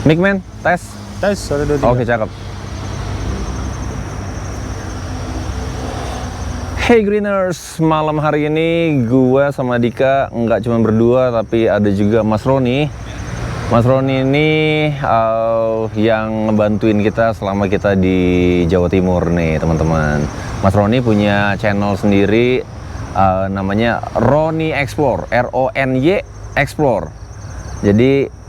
Mic man, tes. Tes, 1, 2, 3. Oke, cakep. Hey Greeners, malam hari ini gue sama Dika nggak cuma berdua, tapi ada juga Mas Roni. Mas Roni ini yang ngebantuin kita selama kita di Jawa Timur nih teman-teman. Mas Roni punya channel sendiri, namanya Roni Explore, RONY Explore. Jadi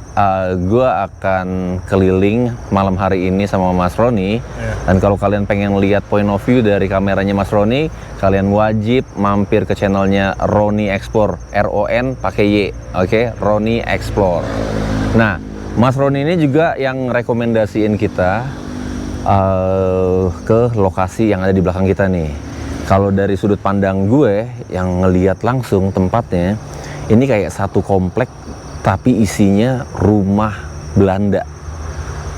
gue akan keliling malam hari ini sama Mas Roni. Dan kalau kalian pengen lihat point of view dari kameranya Mas Roni, kalian wajib mampir ke channelnya Roni Explore, RON pakai Y, oke? Roni Explore. Nah, Mas Roni ini juga yang rekomendasiin kita ke lokasi yang ada di belakang kita nih. Kalau dari sudut pandang gue yang ngelihat langsung tempatnya, ini kayak satu komplek tapi isinya rumah Belanda.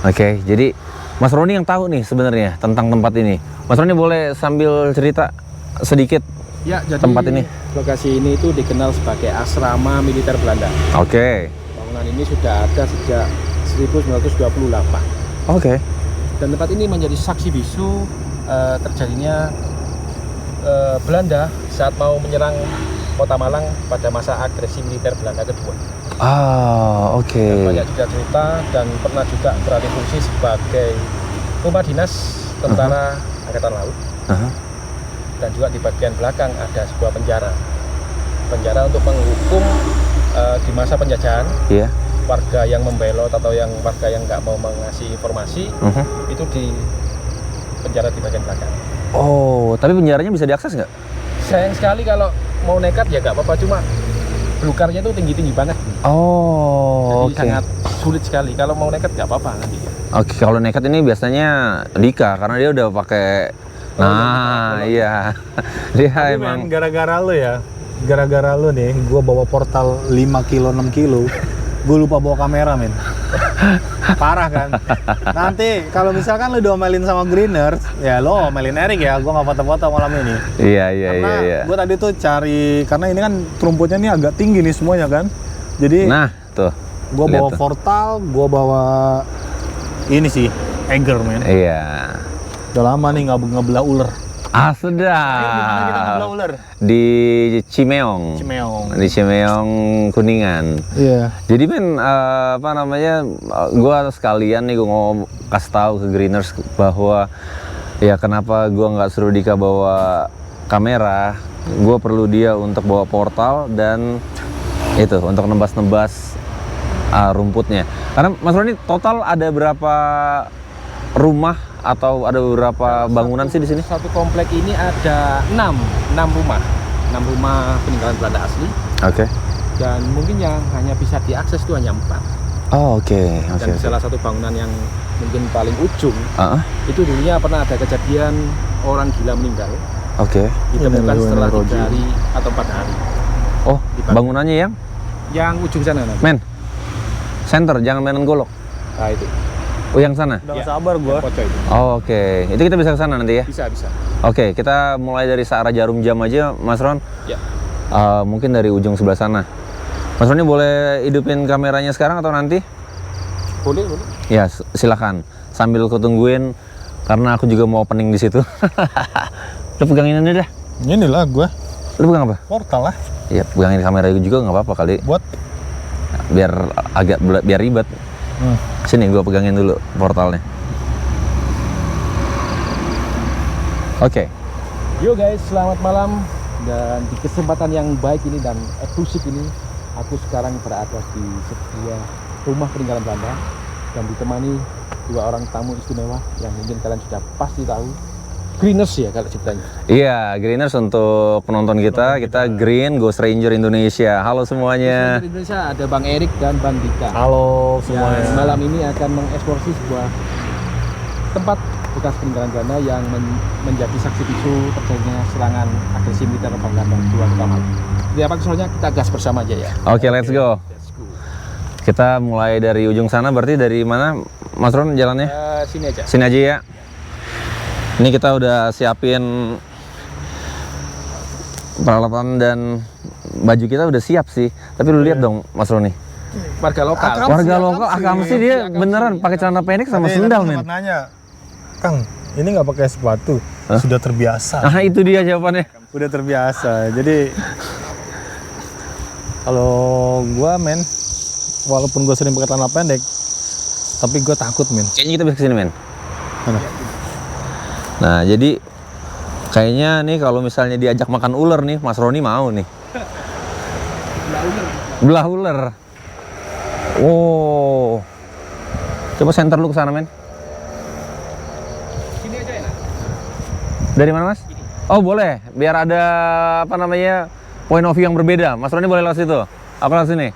Oke, jadi Mas Roni yang tahu nih sebenarnya tentang tempat ini. Mas Roni boleh sambil cerita sedikit ya, jadi tempat ini? Lokasi ini itu dikenal sebagai asrama militer Belanda. Oke. Bangunan ini sudah ada sejak 1928. Oke. Dan tempat ini menjadi saksi bisu terjadinya Belanda saat mau menyerang Kota Malang pada masa agresi militer Belanda kedua. Oke. Banyak juga cerita dan pernah juga beralih fungsi sebagai rumah dinas tentara Angkatan Laut. Dan juga di bagian belakang ada sebuah penjara untuk menghukum di masa penjajahan. Iya. Warga yang membelot atau warga yang nggak mau mengasih informasi itu di penjara di bagian belakang. Oh, tapi penjaranya bisa diakses nggak? Sayang sekali kalau mau nekat ya nggak apa-apa, cuma belukarnya itu tinggi-tinggi banget. Oh, jadi sangat sulit sekali. Kalau mau nekat nggak apa-apa nanti. Oke, kalau nekat ini biasanya Dika karena dia udah pakai. Iya. Dia Tapi emang gara-gara lu ya, gara-gara lu nih, gua bawa portal 5 kilo, 6 kilo. Gue lupa bawa kamera, men. Parah kan? Nanti kalau misalkan lu diomelin sama Greeners, ya lo omelin Erik ya, gue nggak foto-foto malam ini. Iya. Karena gue tadi tuh cari, karena ini kan rumputnya nih agak tinggi nih semuanya kan. Jadi nah, tuh. gue bawa lihat tuh. portal, gue bawa ini sih, Eger, men. Iya. Udah lama nih nggak ngebelah ular. Ah, Ayo, di mana kita ngebelah sedap. ular? Di Cimeong. Di Cimeong Kuningan. Iya. Jadi men, apa namanya, gue sekalian nih gue mau kasih tahu ke Greeners bahwa ya kenapa gue nggak suruh Dika bawa kamera, gue perlu dia untuk bawa portal dan itu untuk nebas-nebas rumputnya. Karena Mas Roni total ada berapa rumah atau ada beberapa bangunan sih di sini? Satu komplek ini ada 6 rumah peninggalan Belanda asli. Oke. Dan mungkin yang hanya bisa diakses itu hanya 4. Oh, oke. Dan salah satu bangunan yang mungkin paling ujung itu dulunya pernah ada kejadian orang gila meninggal. Oke. Ditemukan setelah 3 hari atau 4 hari. Oh, bangunannya yang ujung sana nanti. men center, jangan mainan golok. Nah itu. Oh, yang sana? Udah gak sabar gue. Itu. Oh, oke. Itu kita bisa ke sana nanti ya? Bisa. Oke, kita mulai dari searah Jarum Jam aja, Mas Ron. Ya. Mungkin dari ujung sebelah sana. Mas Ron, boleh hidupin kameranya sekarang atau nanti? Boleh. Ya, silakan. Sambil kutungguin, karena aku juga mau opening di situ. Lu pegangin ini dah. Inilah gue. Lu pegang apa? Portal lah. Iya, pegangin kamera juga nggak apa-apa kali. Buat? Biar ribet. Sini gue pegangin dulu portalnya. Oke. Yo guys, selamat malam. Dan di kesempatan yang baik ini dan eksklusif ini, aku sekarang berada di sebuah rumah peninggalan Belanda dan ditemani 2 orang tamu istimewa yang mungkin kalian sudah pasti tahu. Greeners ya kalau ceritanya. Iya, Greeners untuk penonton kita Green Ghost Ranger Indonesia. Halo semuanya. Di Indonesia ada Bang Erik dan Bang Dika. Halo semuanya. Yang malam ini akan mengeksplorasi sebuah tempat bekas peninggalan Belanda yang menjadi saksi bisu terjadinya serangan agresi militer Belanda dua utama. Jadi apa soalnya kita gas bersama aja ya. Oke, let's go. Kita mulai dari ujung sana, berarti dari mana Mas Ron jalannya? Sini aja. Sini aja ya. Ini kita udah siapin peralatan dan baju kita udah siap sih. Tapi lu lihat dong Mas Roni. warga lokal. Warga lokal Akamsi dia beneran pakai celana pendek sama Tadi sendal, aku men. sempat nanya, Kang, ini nggak pakai sepatu, sudah terbiasa. Nah, itu dia jawabannya. Udah terbiasa. Jadi kalau gua men, walaupun gua sering pakai celana pendek, tapi gua takut men. Kayaknya kita bisa kesini, men. Mana? Nah, jadi kayaknya nih kalau misalnya diajak makan ular nih, Mas Roni mau nih. Belah ular. Oh. Coba center lu ke sana, men. Sini aja enak. Dari mana, Mas? Oh, boleh. Biar ada apa namanya? Point of view yang berbeda. Mas Roni boleh lewat situ. Aku lewat sini.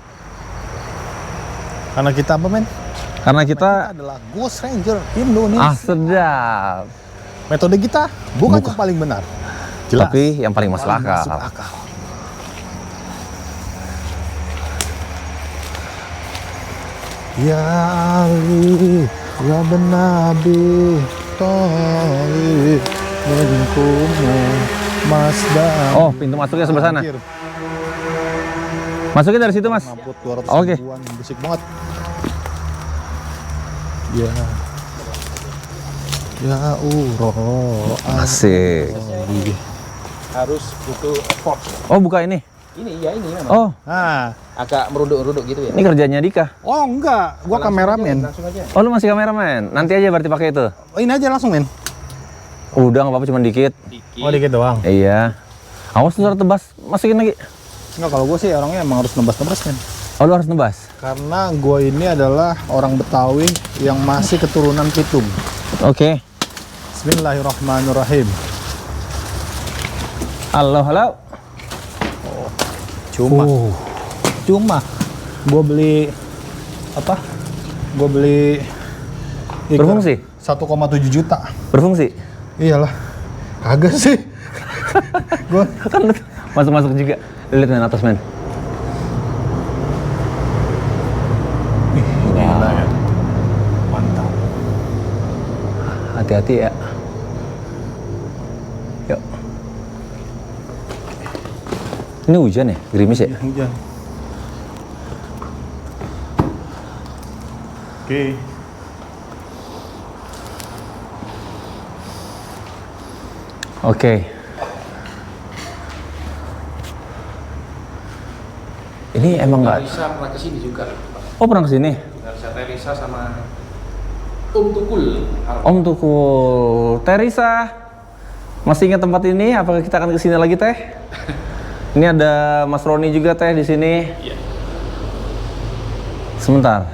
Karena kita apa men? Karena kita adalah Ghost Ranger Indonesia. sedap. Metode kita bukan yang paling benar. Jelas. Tapi yang paling masuk Paling akal. masuk akal. Ya Ali, ya benabi, toli, minkumu, Mazda. Oh, pintu masuknya sebelah sana. Anjir, Masuknya dari situ, Mas. Mamput 200 Oke. ribuan, berisik banget. Ya. Ya Asik. Harus butuh effort. Oh, buka ini. Ini ya ini memang. Oh, Nah, Agak meruduk-ruduk gitu ya. ini kerjanya Dika. oh enggak, gua Langsung kameramen. aja, Langsung aja. Oh, lu masih kameramen. Nanti aja berarti pakai itu. Oh, ini aja langsung men. Udah nggak apa-apa, cuma dikit. Dikit. Oh dikit doang. Iya. Awas tuh tebas, masukin lagi. Enggak, kalau gue sih orangnya emang harus nebas-nebas men. Oh, lu harus nebas. Karena gue ini adalah orang Betawi yang masih keturunan Pitung. Oke. Bismillahirrahmanirrahim. Halo, halo. Cuma, gue beli apa? Gue beli ikan Berfungsi? 1,7 juta. Berfungsi. Iyalah, kagak sih. Gue Kan lu masuk-masuk juga. Lu lihat men atas, men. gila ya. Mantap. Hati-hati ya. Yuk. Ini hujan ya? Gerimis ya? Hujan. Oke. Oke. Ini emang nggak? Teresa pernah kesini juga. Oh, pernah kesini? Teresa sama Om Tukul. Om Tukul. Teresa, masih ingat tempat ini? Apakah kita akan kesini lagi, Teh? Ini ada Mas Roni juga, Teh, di sini. Iya. Sebentar.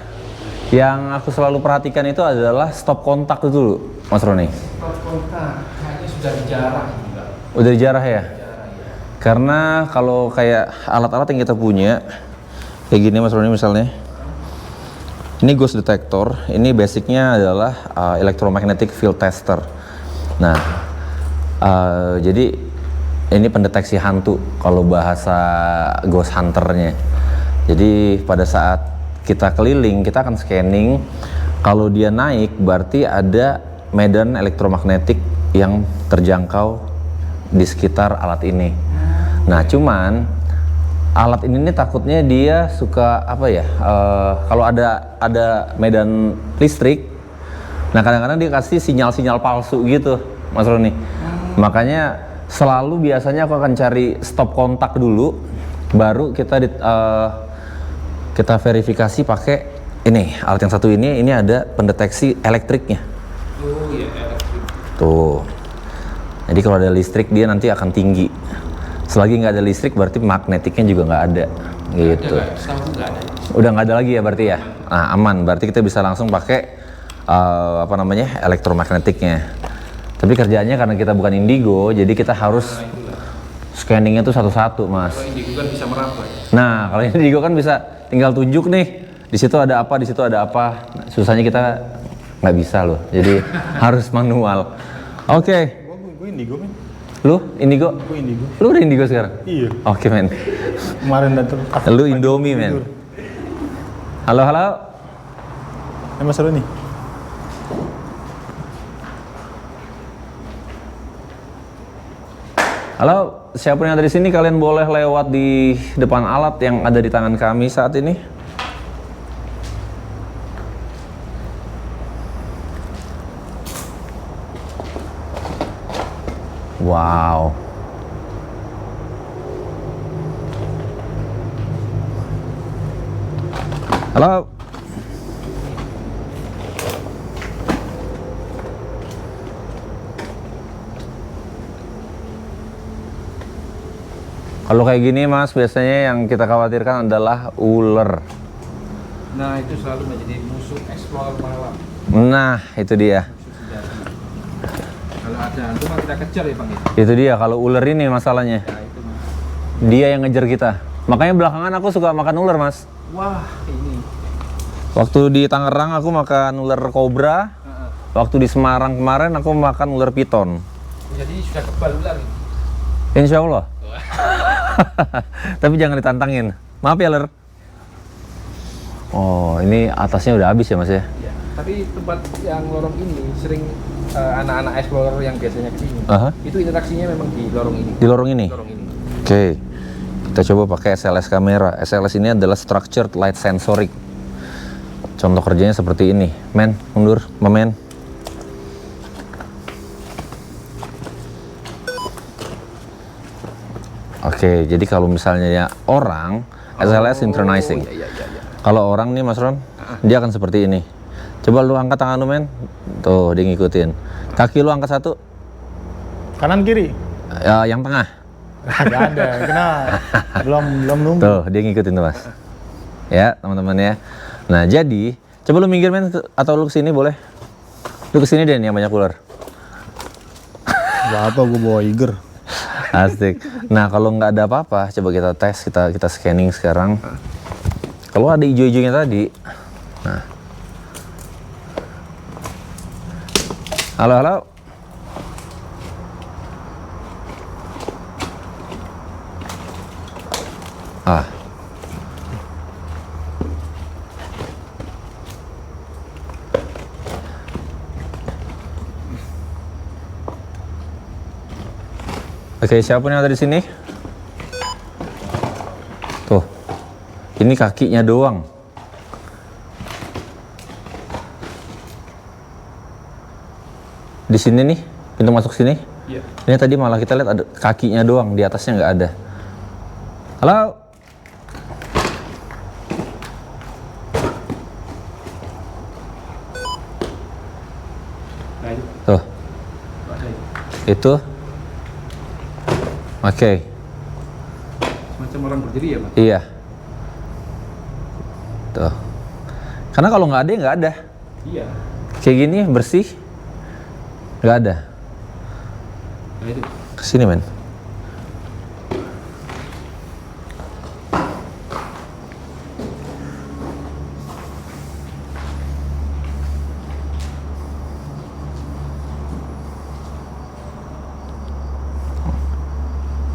Yang aku selalu perhatikan itu adalah stop kontak itu dulu, Mas Roni. Stop kontak. Kayaknya sudah dijarah juga. Udah dijarah ya? Karena kalau kayak alat-alat yang kita punya, kayak gini Mas Roni misalnya. Ini ghost detector, ini basicnya adalah electromagnetic field tester. Nah, jadi ini pendeteksi hantu kalau bahasa ghost hunternya. Jadi pada saat kita keliling, kita akan scanning. Kalau dia naik, berarti ada medan elektromagnetik yang terjangkau di sekitar alat ini. Nah, cuman alat ini nih takutnya dia suka apa ya? Kalau ada medan listrik, nah kadang-kadang dia kasih sinyal-sinyal palsu gitu, Mas Roni. Makanya selalu biasanya aku akan cari stop kontak dulu, baru kita verifikasi pakai ini alat yang satu ini ada pendeteksi elektriknya. Oh iya, elektrik. Tuh. Jadi kalau ada listrik dia nanti akan tinggi. Selagi nggak ada listrik berarti magnetiknya juga nggak ada. Gitu. Setahu nggak ada. Udah nggak ada lagi ya berarti ya. Nah, aman. Berarti kita bisa langsung pakai elektromagnetiknya. Tapi kerjaannya karena kita bukan indigo, jadi kita harus scanningnya tuh satu-satu, Mas. Kalau indigo kan bisa meraba. Nah, kalau indigo kan bisa tinggal tunjuk nih. Di situ ada apa, di situ ada apa. Nah, susahnya kita nggak bisa loh. Jadi harus manual. Oke. Gue indigo men. Lu indigo? Gue indigo. Lu udah indigo sekarang? Iya. Oke, men. Kemarin datang. Lu Indomie, men. Halo, halo. Mas Roni. Halo, siapa yang ada di sini? Kalian boleh lewat di depan alat yang ada di tangan kami saat ini. Wow. Halo. Kalau kayak gini Mas, biasanya yang kita khawatirkan adalah ular. Nah, itu selalu menjadi musuh explorer malam. Nah, itu dia. Musuh sejati. Kalau ada hantu mah kita kejar ya Bang ya. Itu dia, kalau ular ini masalahnya. Ya itu Mas. Dia yang ngejar kita. Makanya belakangan aku suka makan ular, Mas. Wah, ini. Waktu di Tangerang aku makan ular kobra. Waktu di Semarang kemarin aku makan ular piton. Jadi sudah kebal ular ini. Insya Allah. Tapi jangan ditantangin. Maaf ya, Ler. Oh, ini atasnya udah habis ya, Mas ya? Ya, tapi tempat yang lorong ini sering anak-anak explorer yang biasanya ke sini. Aha. Itu interaksinya memang di lorong ini. Di lorong ini? Lorong ini. Oke. Kita coba pakai SLS kamera. SLS ini adalah Structured Light Sensoric. Contoh kerjanya seperti ini. Men, mundur, memen. Oke, jadi kalau misalnya ya orang, SLS synchronizing. Iya. Kalau orang nih Mas Ron, dia akan seperti ini. Coba lu angkat tangan lu, men. Tuh, dia ngikutin. Kaki lu angkat satu. Kanan kiri. Ya, yang tengah. Gak ada, kena. belum nunggu. Tuh, dia ngikutin tuh, Mas. Ya, teman-teman ya. Nah, jadi, coba lu minggir, men, atau lu kesini boleh. Lu kesini deh yang banyak ular. Gak apa, gue bawa Iger. Asik. Nah, kalau nggak ada apa-apa, coba kita tes, kita scanning sekarang. Kalau ada hijau-hijaunya tadi, nah. Halo. Ah. Oke, siapa yang ada di sini? Tuh, ini kakinya doang. Di sini nih, pintu masuk sini. Iya. Ini tadi malah kita lihat ada kakinya doang, di atasnya nggak ada. Halo. Nah, itu. Tuh, Ada itu. itu. Oke. Macam orang berdiri ya, Pak? Iya. Tuh. Karena kalau nggak ada ya nggak ada. Iya. Kayak gini bersih, nggak ada. Nah, itu. Kesini, men.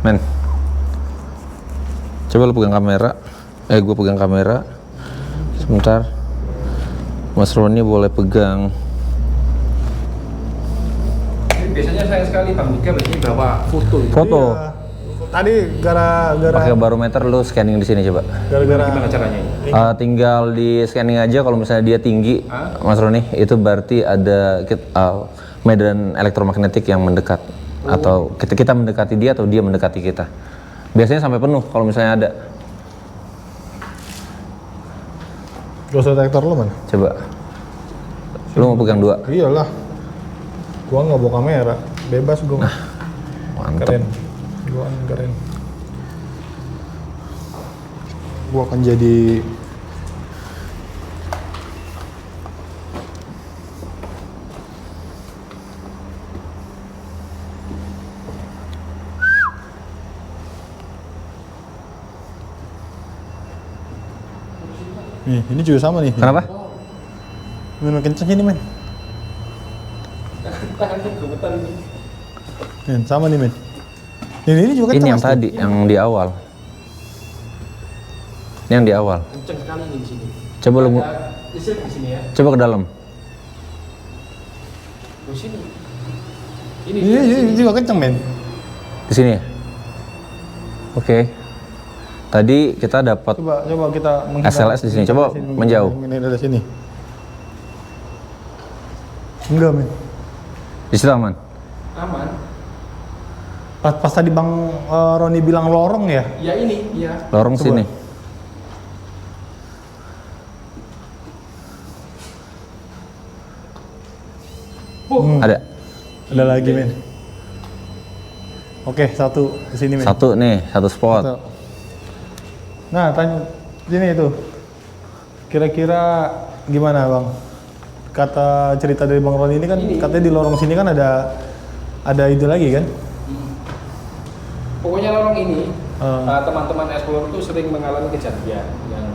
Men, coba lu pegang kamera. Gue pegang kamera. Sebentar. Mas Roni boleh pegang. Ini biasanya sayang sekali Bang Mika biasanya bawa foto. Foto. Iya. Tadi gara-gara Pakai barometer lu scanning di sini coba. Gimana caranya ini? Tinggal di scanning aja kalau misalnya dia tinggi, Mas Roni, itu berarti ada medan elektromagnetik yang mendekat. Atau kita mendekati dia atau dia mendekati kita. Biasanya sampai penuh kalau misalnya ada. ghost detector lo mana? Coba. Lu mau pegang dua? Iyalah. Gua nggak bawa kamera, bebas gua. Mantep. Keren. Gua keren. Gua akan jadi nih, ini juga sama nih. Kenapa? Main kenceng ini, men. Men, sama nih, men. Ini juga Ini kenceng. yang Mas. tadi, yang di awal. Ini yang di awal. Kenceng sekali nih di sini. Coba lu Ada listrik di sini ya. coba ke dalam. Di sini. Ini. Ini juga kenceng, men. Di sini ya? Oke. Tadi kita dapat Coba kita menghindar. SLS di sini. Coba menjauh. Ini dari sini. Enggak, men. Di situ aman. Aman. Pas tadi Bang Roni bilang lorong ya? Ya ini, ya. Lorong Coba. sini. Ada. Ada lagi men. Oke, satu di sini men. Satu nih, satu spot. Satu. Nah, tanya sini itu. Kira-kira gimana Bang? Kata cerita dari Bang Roni ini kan katanya di lorong sini kan ada itu lagi kan? Pokoknya lorong ini, teman-teman explorer itu sering mengalami kejadian yang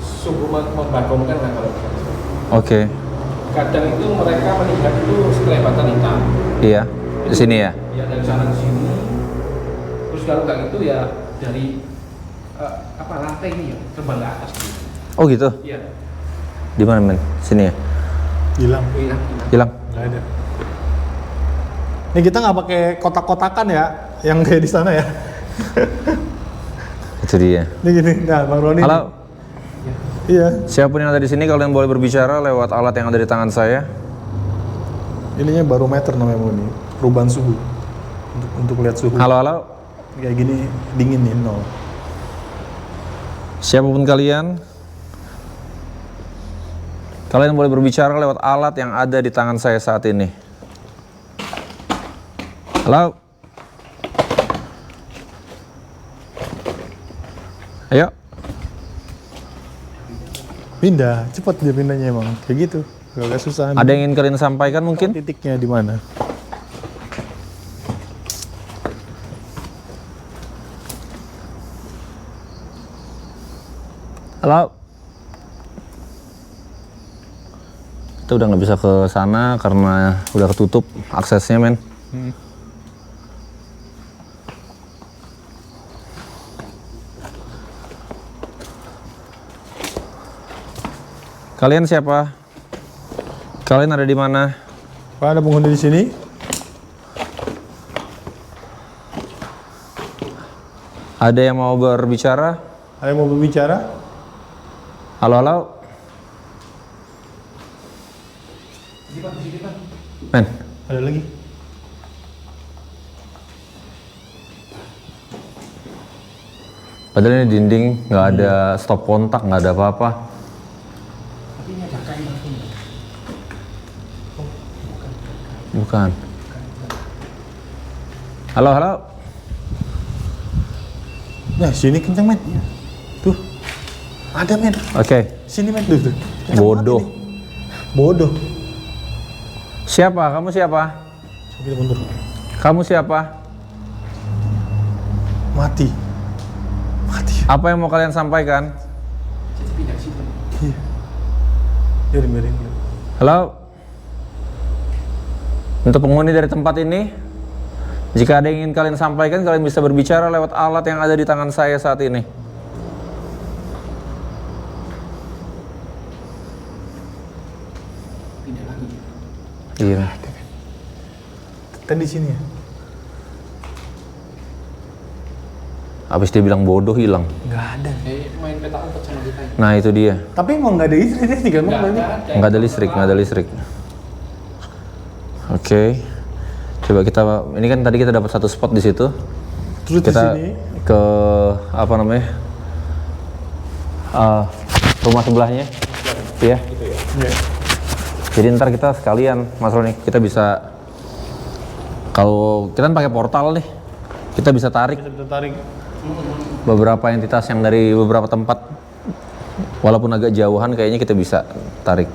sungguh membagongkan lah kalau kita bilang. Oke. Kadang itu mereka melihat itu sekelebatan hitam. Iya. Di sini ya. Ya dari sana ke sini. Terus kalau nggak gitu ya dari lantai ini ya terbang ke atas. Oh gitu. Iya. Di mana men? Sini ya. Hilang. Hilang. Nggak ada. Ini kita nggak pakai kotak-kotakan ya, yang kayak di sana ya. Itu dia. Ini gini, nah Bang Roni. Halo. Iya. Siapapun yang ada di sini kalian boleh berbicara lewat alat yang ada di tangan saya. Ininya barometer namanya Bang Roni. Perubahan suhu. Untuk lihat suhu. Halo, halo. Kayak gini dingin nih, nol. Siapapun kalian boleh berbicara lewat alat yang ada di tangan saya saat ini. Halo. Ayo. Pindah, cepat dia pindahnya emang. Kayak gitu. Gak susah. Ada yang ingin kalian sampaikan mungkin? Titiknya di mana? Halo. Kita udah nggak bisa ke sana karena udah ketutup aksesnya men. Kalian siapa? Kalian ada di mana? Pak, ada penghuni di sini? Ada yang mau berbicara? Ada yang mau berbicara? Halo, halo. Men, Ada lagi? padahal ini dinding, nggak ada stop kontak, nggak ada apa-apa. Bukan. Halo, halo. Nah, sini kenceng men. Tuh. Ada men. Oke. Sini men. Tuh. Kenceng Bodoh. banget ini. Bodoh. Siapa? Kamu siapa? Coba kita mundur. Kamu siapa? Mati. Mati. Apa yang mau kalian sampaikan? Iya. Biarin. Halo? Untuk penghuni dari tempat ini, jika ada yang ingin kalian sampaikan, kalian bisa berbicara lewat alat yang ada di tangan saya saat ini. Iya. Tadi di sini ya. Habis dia bilang bodoh hilang. Nggak ada. Main peta umpet sama kita ini. Nah itu dia. Tapi emang nggak ada istri kan? Bang? Nggak ada listrik, nggak ada listrik. Oke. Coba kita, ini kan tadi kita dapat satu spot di situ. Terus Kita di sini. ke apa namanya? Rumah sebelahnya. Iya. Iya. Jadi ntar kita sekalian, Mas Roni, kita bisa, kalau kita kan pakai portal nih, kita bisa tarik Bisa tarik. beberapa entitas yang dari beberapa tempat, walaupun agak jauhan, kayaknya kita bisa tarik.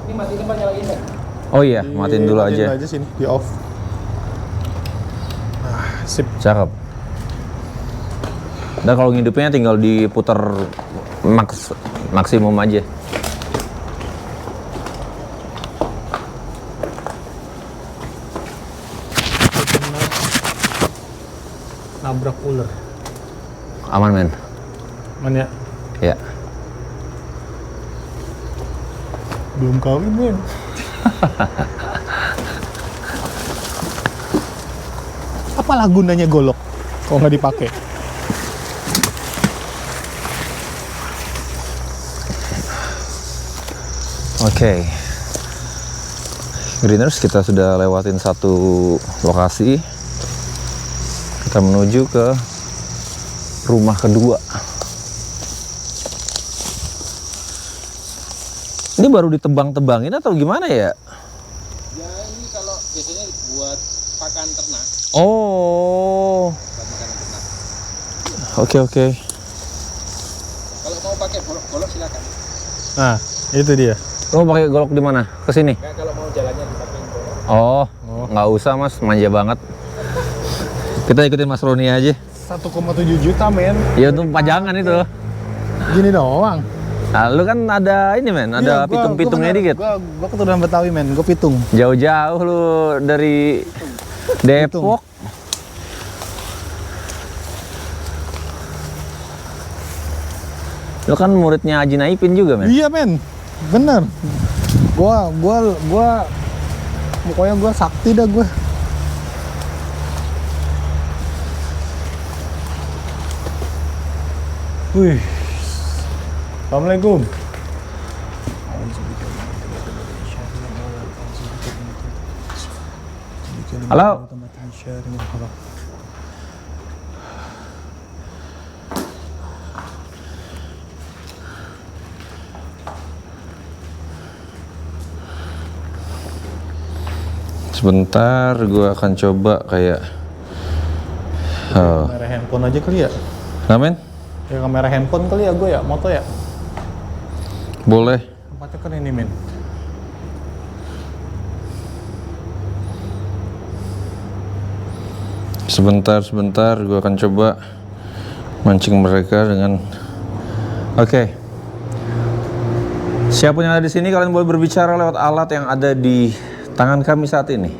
Ini mati tempat nyalain kan? Oh iya, matiin dulu aja. Sini, di off. Nah, sip. Cakep. Dan kalau ngidupnya tinggal diputar maksimum aja. Nabrak ular. Aman men. Man ya? Ya. Belum kawin men. Apalah gunanya golok kalau nggak dipakai? Oke. Greeners, kita sudah lewatin satu lokasi. Kita menuju ke rumah kedua. Ini baru ditebang-tebangin atau gimana ya? Ya ini kalau biasanya buat pakan ternak. Oh, Buat makanan ternak. oke. Kalau mau pakai golok-golok silakan. Nah, itu dia. Lo mau pakai golok di mana? Ke sini? Nah, kalau mau jalannya dipakai golok. Oh, nggak usah mas, manja banget. Kita ikutin Mas Roni aja. 1,7 juta men. Ya untuk pajangan itu. Gini doang. Nah, lu kan ada ini men, ada Iya, pitung-pitungnya dikit. Gua keturunan Betawi men, gua pitung. Jauh-jauh lu dari Depok. Lu kan muridnya Haji Naipin juga men. Iya men, bener. Gua pokoknya gua sakti dah gua. Wih. Assalamualaikum. Halo. Sebentar, gua akan coba kayak Kamera handphone aja kali ya? Amin? Ya kamera handphone kali ya gua ya, moto ya. Boleh. Tempatnya kan ini men. Sebentar, gua akan coba mancing mereka dengan Oke. Siapapun yang ada di sini, kalian boleh berbicara lewat alat yang ada di tangan kami saat ini.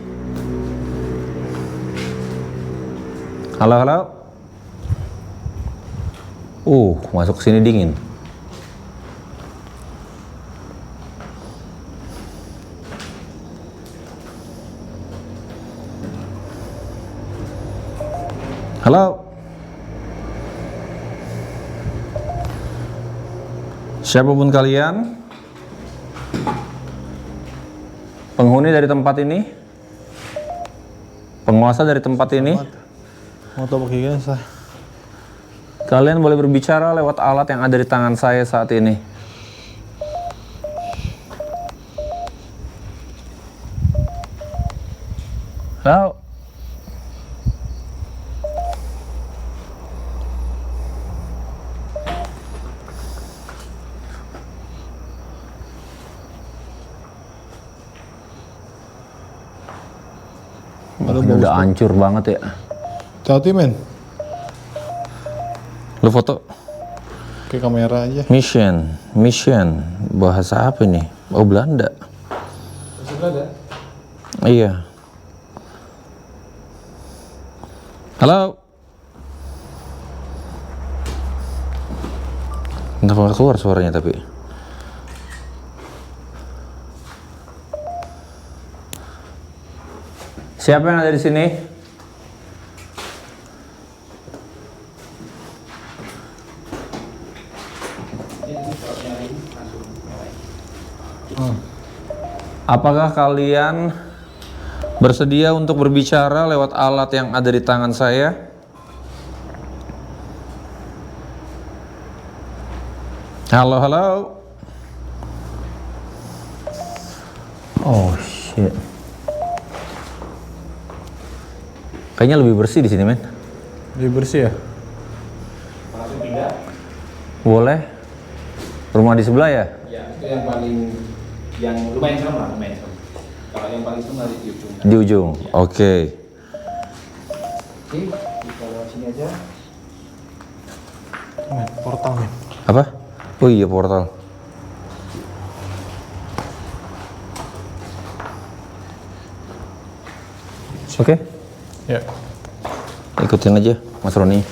Halo. Masuk ke sini dingin. Halo. Siapapun kalian, penghuni dari tempat ini, penguasa dari tempat ini, Moto pakai gini sah. kalian boleh berbicara lewat alat yang ada di tangan saya saat ini. Halo. Ini udah hancur banget ya. Hati men. Lu foto. Ke kamera aja. Mission. Bahasa apa nih? Oh, Belanda. Bahasa Belanda? Iya. Halo. Kenapa nggak keluar suaranya tapi? Siapa yang ada di sini? Apakah kalian bersedia untuk berbicara lewat alat yang ada di tangan saya? Halo. Oh shit. Kayaknya lebih bersih di sini, men. Lebih bersih ya? Langsung pindah. Boleh. Rumah di sebelah ya? Ya, itu yang lumayan serem lah, lumayan serem. Kalau yang paling serem dari di ujung. Di ujung. Oke. Oke, kita lewat sini aja. Men, portal men. Apa? Oh iya, portal. Oke. Ya. Ikutin aja, Mas Roni.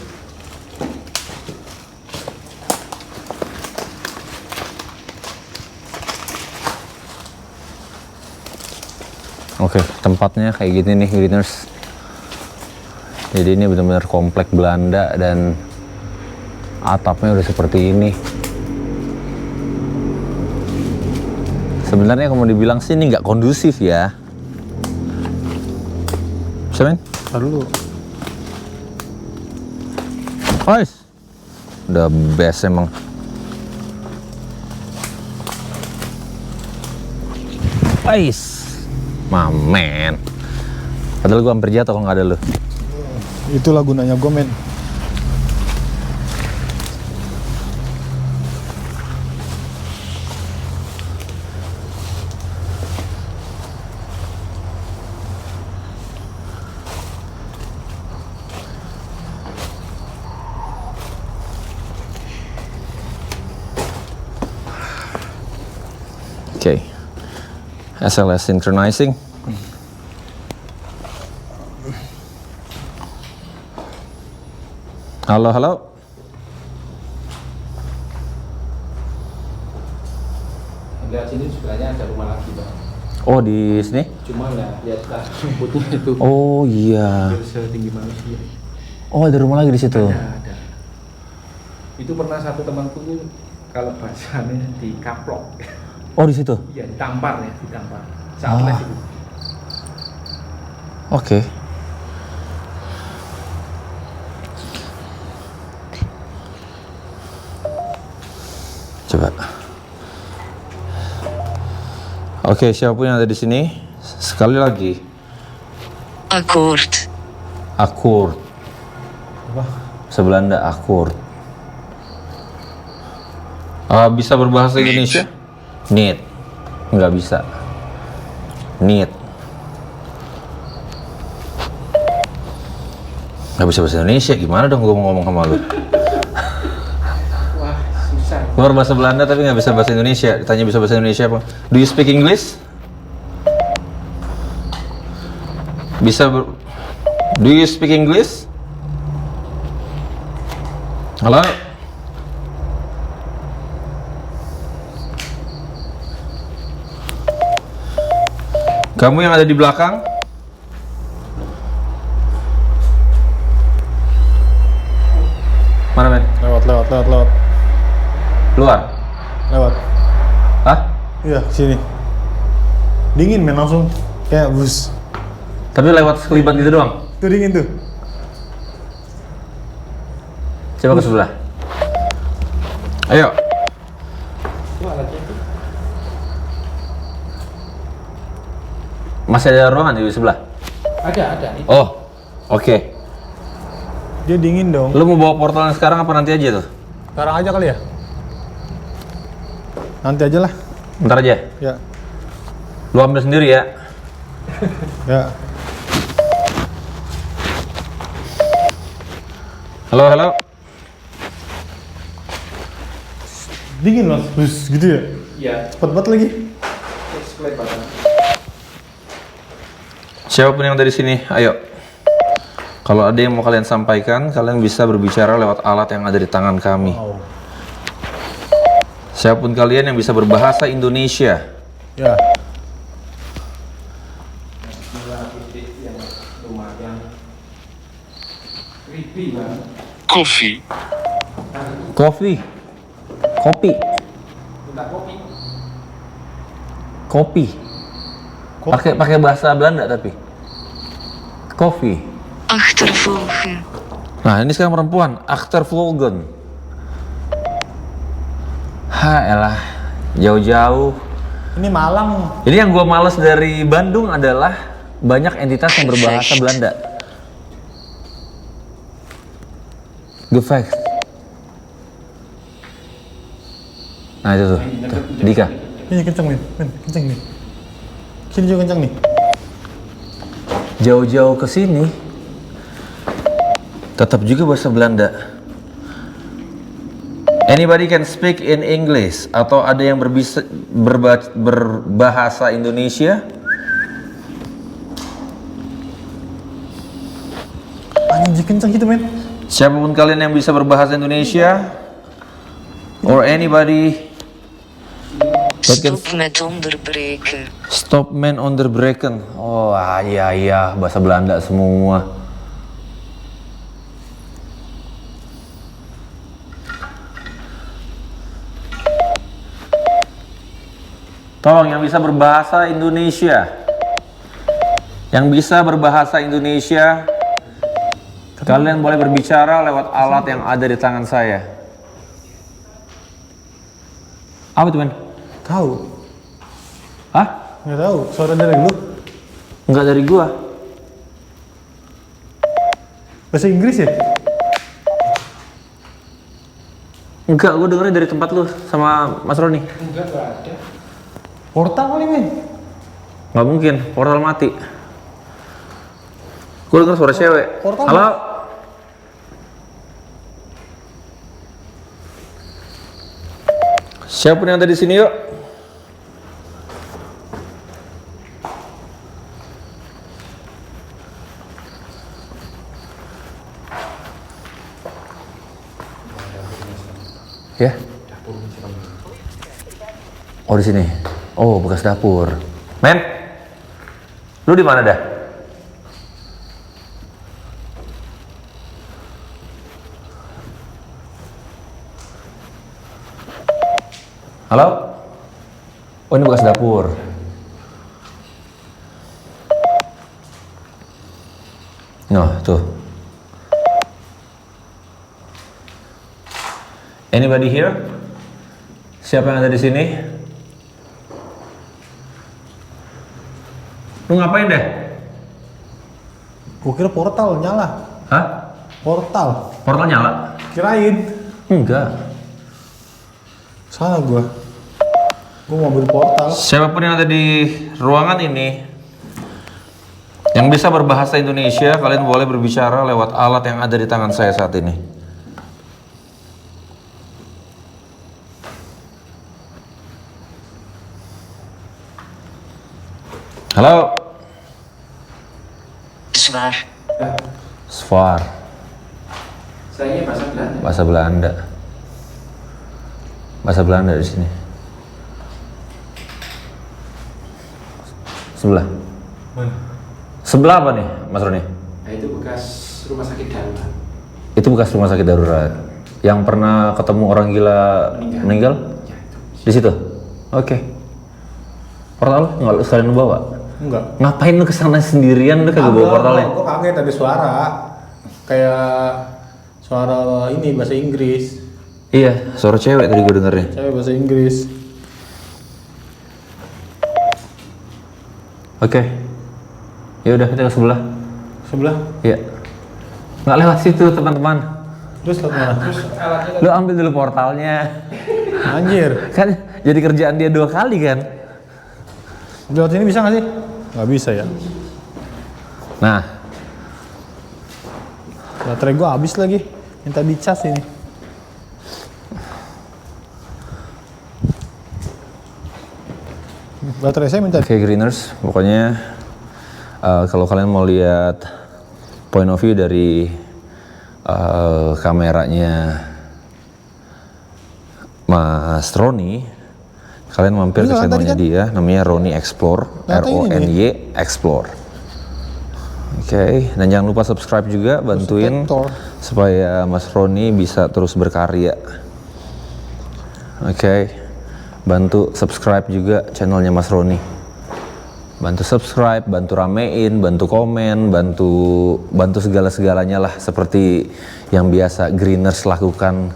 Oke, tempatnya kayak gini nih, Greeners. Jadi ini benar-benar komplek Belanda dan atapnya udah seperti ini. Sebenarnya kalau mau dibilang sih ini nggak kondusif ya. Bisa men? Ntar dulu. Guys, udah best emang. Guys, mamen. Padahal gua hampir jatuh kalau nggak ada lu. Itulah gunanya gue, men. Okay. SLS synchronizing. Halo, halo. Lihat sini sebenarnya ada rumah lagi bang. Oh, di sini? Cuma nggak lihatlah rumputnya itu. Oh iya. Setinggi manusia. Oh, ada rumah lagi di situ. Ada. Itu pernah satu temanku tuh kalau bahasanya dikaplok. Oh, di situ. Iya, ditampar ya, ditampar. Saat les itu. Oke. Coba. Oke, siapapun yang ada di sini, sekali lagi. Akkoord. Akkoord. Apa? Bahasa Belanda, akkoord. Bisa berbahasa Indonesia? Niet. Nggak bisa. Niet. Nggak bisa bahasa Indonesia, gimana dong gue mau ngomong sama lu? Wah, susah. Keluar bahasa Belanda tapi nggak bisa bahasa Indonesia. Ditanya bisa bahasa Indonesia apa? Do you speak English? Do you speak English? Halo? Kamu yang ada di belakang? Mana men? Lewat. Luar? Lewat. Hah? Iya, sini. Dingin, men, langsung. Kayak bus. Tapi lewat sekelibat gitu doang? Tuh dingin tuh. Coba ke sebelah. Ayo. Wah, lagi itu. Masih ada ruangan di sebelah? Ada. Itu. Oh, oke. Dia dingin dong. Lu mau bawa portalnya sekarang apa nanti aja tuh? Sekarang aja kali ya? Nanti aja lah. Bentar aja. Ya. Lu ambil sendiri ya. Ya. Halo. Dingin loh, bus gitu ya? Iya. Cepet banget lagi. Terus kelihatan. Siapapun yang dari sini, ayo. Kalau ada yang mau kalian sampaikan, kalian bisa berbicara lewat alat yang ada di tangan kami. Wow. Siapapun kalian yang bisa berbahasa Indonesia. Ya. Titik yang lumayan creepy bang. Koffie. Kopi. Minta kopi. Kopi. Pakai bahasa Belanda tapi. Kopi. Achtervolgen. Nah, ini sekarang perempuan, achtervolgen. Elah, jauh-jauh. Ini Malang. Ini yang gua males dari Bandung adalah banyak entitas yang berbahasa Belanda. Gevecht. Nah itu tuh, Dika. Ini kenceng nih, men. Kenceng nih. Sini juga kenceng nih. Jauh-jauh ke sini, tetap juga bahasa Belanda. Anybody can speak in English atau ada yang berbahasa Indonesia? Anjing kenceng gitu, men. Siapapun kalian yang bisa berbahasa Indonesia, or anybody that can Stop met onderbreken. stop men onderbreken. Oh iya, bahasa Belanda semua. Tolong yang bisa berbahasa Indonesia. yang bisa berbahasa Indonesia, kalian boleh berbicara lewat alat yang ada di tangan saya. Apa itu, men? Tahu? Hah? Nggak tahu. Suara dari lu? Enggak dari gua. Bahasa Inggris ya? Enggak, gua dengerin dari tempat lu sama Mas Roni. Enggak ada. Portal kali, men. Nggak mungkin, portal mati. Gua denger suara cewek. Portal Halo? Siapa yang ada di sini, yuk? Ya. Oh, di sini. Oh, bekas dapur. Men, lu di mana dah? Halo? Oh, ini bekas dapur. Noh, tuh. Anybody here? Siapa yang ada di sini? Lu ngapain deh? Gua kira portal nyala. Hah? Portal. Portal nyala? Kirain. Enggak. Salah gua. Gua mobil portal. Siapapun yang ada di ruangan ini yang bisa berbahasa Indonesia, kalian boleh berbicara lewat alat yang ada di tangan saya saat ini. Halo? Zwaar. Svar. Saya bahasa Belanda. Bahasa Belanda. Bahasa Belanda di sini. Sebelah. Sebelah apa nih, Mas Roni? Nah, itu bekas rumah sakit darurat. Itu bekas rumah sakit darurat. Yang pernah ketemu orang gila meninggal? Ya, itu. Di situ? Oke. Portal nggak lu sekalian lu bawa? Enggak. Ngapain lu kesana sendirian, lu kagak bawa portalnya? Gua kaget ada suara. Kayak suara ini bahasa Inggris. Iya, suara cewek tadi gue dengernya. Cewek bahasa Inggris. Oke. Ya udah, kita ke sebelah. Sebelah. Iya. Nggak lewat situ, teman-teman. Terus lewat mana? Lu ambil dulu portalnya. Anjir. Kan jadi kerjaan dia 2 kali kan? Lewat sini bisa nggak sih? Nggak bisa ya. Nah, Baterai gua habis lagi. Minta dicas ini. Baterai saya minta. oke Greeners, pokoknya kalau kalian mau lihat point of view dari kameranya Mas Roni, kalian mampir ke Ini tadi channelnya kan? dia, namanya Roni Explore, Nah, tadi RONY Explore. Oke, dan jangan lupa subscribe juga, bantuin Prospektor. supaya Mas Roni bisa terus berkarya. Oke, bantu subscribe juga channelnya Mas Roni. Bantu subscribe, bantu ramein, bantu komen, bantu segala-segalanya lah, seperti yang biasa Greeners lakukan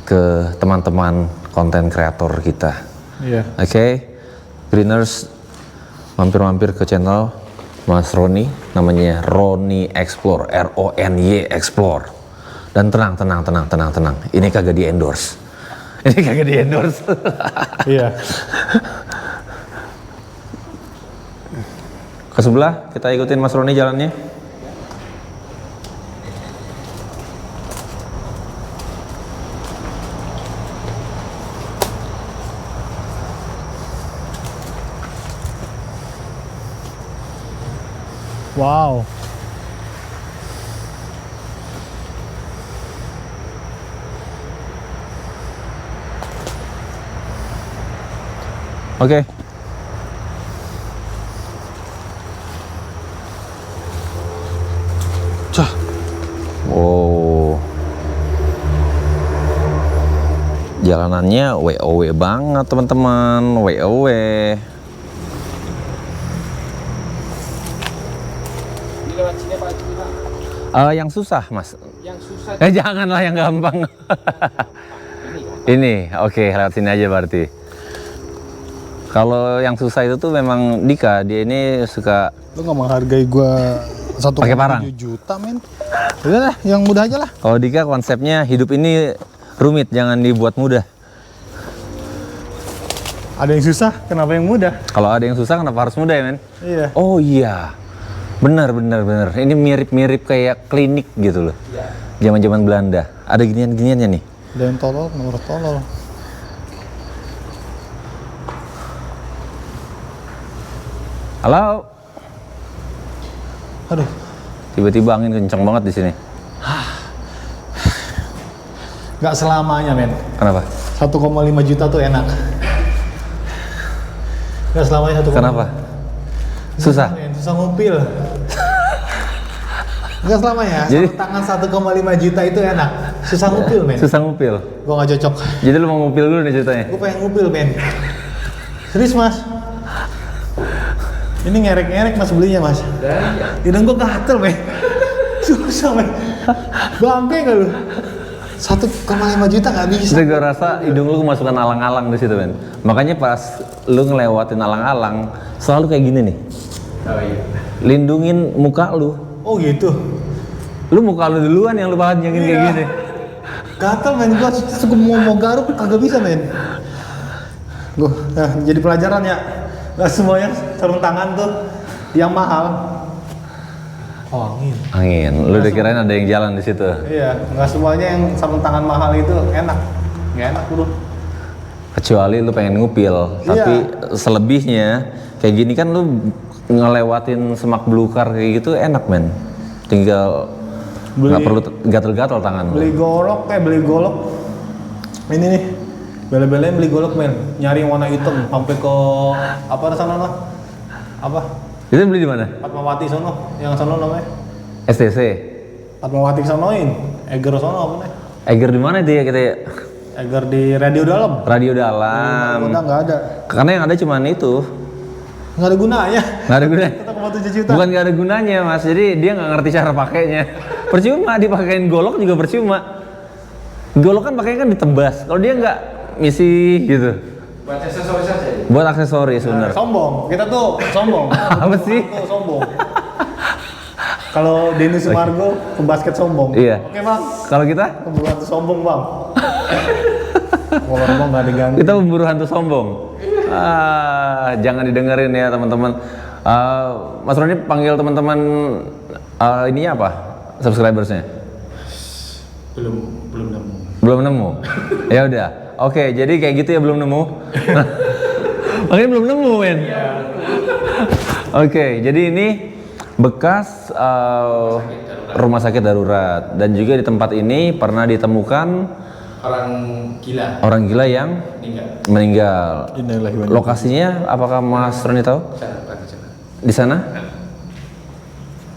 ke teman-teman konten kreator kita. Iya. Oke, Greeners, mampir-mampir ke channel Mas Roni, namanya Roni Explore, RONY Explore. Dan tenang. Ini kagak di endorse. Ini kagak di endorse. Iya. Ke sebelah, kita ikutin Mas Roni jalannya. Wow. Oke. Cah. Wow. Jalanannya WOW banget teman-teman, WOW. Yang susah, Mas. Yang susah Janganlah yang gampang. Ini, oke, lewat sini aja berarti. Kalau yang susah itu tuh memang Dika, dia ini suka Lu nggak menghargai gua Pakai parang? 1,7 juta, men. Udah lah, yang mudah aja lah. Kalau Dika konsepnya hidup ini rumit, jangan dibuat mudah. Ada yang susah, kenapa yang mudah? Kalau ada yang susah kenapa harus mudah ya, men? Iya. Oh iya, benar. Ini mirip kayak klinik gitu loh. Zaman-zaman Belanda. Ada ginian-giniannya nih. Ada yang tolol, nomor tolol. Halo. Aduh, Tiba-tiba angin kencang banget di sini. nggak selamanya, men. Kenapa? 1,5 juta tuh enak. Nggak selamanya 1,5. Kenapa? Susah. Men, susah ngupil. Nggak selamanya. Jadi- Satu tangan 1,5 juta itu enak. Susah ngupil, men. Susah ngupil. Gua nggak cocok. Jadi lu mau ngupil dulu nih ceritanya. Gue pengen ngupil, men. Serius, Mas. Ini ngerek-ngerek Mas belinya, Mas. Hidung gue gatel, men. Susah, men. Bangke nggak lu? 1,5 juta nggak bisa. Itu gue rasa hidung lu kemasukan alang-alang di situ, men. Makanya pas lu ngelewatin alang-alang, selalu kayak gini nih. Lindungin muka lu. Oh gitu. Lu muka lu duluan yang lu panjangin kayak Iya. gini. Gatel, men. Gue cukup mau garuk kagak bisa, men. Gue jadi pelajaran ya. Gak semuanya sarung tangan tuh yang mahal. Oh, angin. Angin. Lu udah kirain ada yang jalan di situ. Iya, nggak semuanya yang sarung tangan mahal itu enak. Nggak enak, bro. Kecuali lu pengen ngupil. Tapi selebihnya kayak gini kan lu ngelewatin semak belukar kayak gitu enak, men. Tinggal nggak perlu gatel-gatel tangan lu. Beli golok. Ini nih. Bela-belain beli golok, men. Nyari yang warna hitam sampai ke apa sana lah? Apa? Itu beli di mana? Fatmawati sono, yang sono namanya. STC. Fatmawati sonoin. Eger sono apa nih? Eger di mana itu ya kita ya? Eger di radio dalam. Radio dalam. Udah nggak ada. Karena yang ada cuman itu. Nggak ada gunanya. Nggak ada gunanya. 1,7 juta. Bukan nggak ada gunanya, Mas. Jadi dia nggak ngerti cara pakainya. Percuma dipakein golok juga percuma. Golok kan pakainya kan ditebas. Kalau dia nggak misi gitu. buat aksesoris saja. Buat aksesoris bener. Sombong. Kita tuh sombong. Apa sih? Tuh sombong. Kalau Denny Sumargo ke basket sombong. Iya. Oke, Bang. Kalau kita? Pemburu hantu sombong, Bang. Kalau Bang nggak diganti. Kita memburu hantu sombong. Jangan didengerin ya teman-teman. Mas Roni panggil teman-teman ininya apa? Subscribersnya? Belum nemu. Belum nemu. Ya udah. Oke, jadi kayak gitu ya belum nemu. Makanya belum nemu, men. Oke, jadi ini bekas rumah sakit darurat dan juga di tempat ini pernah ditemukan orang gila yang meninggal. Lokasinya apakah Mas Roni tahu? Di sana?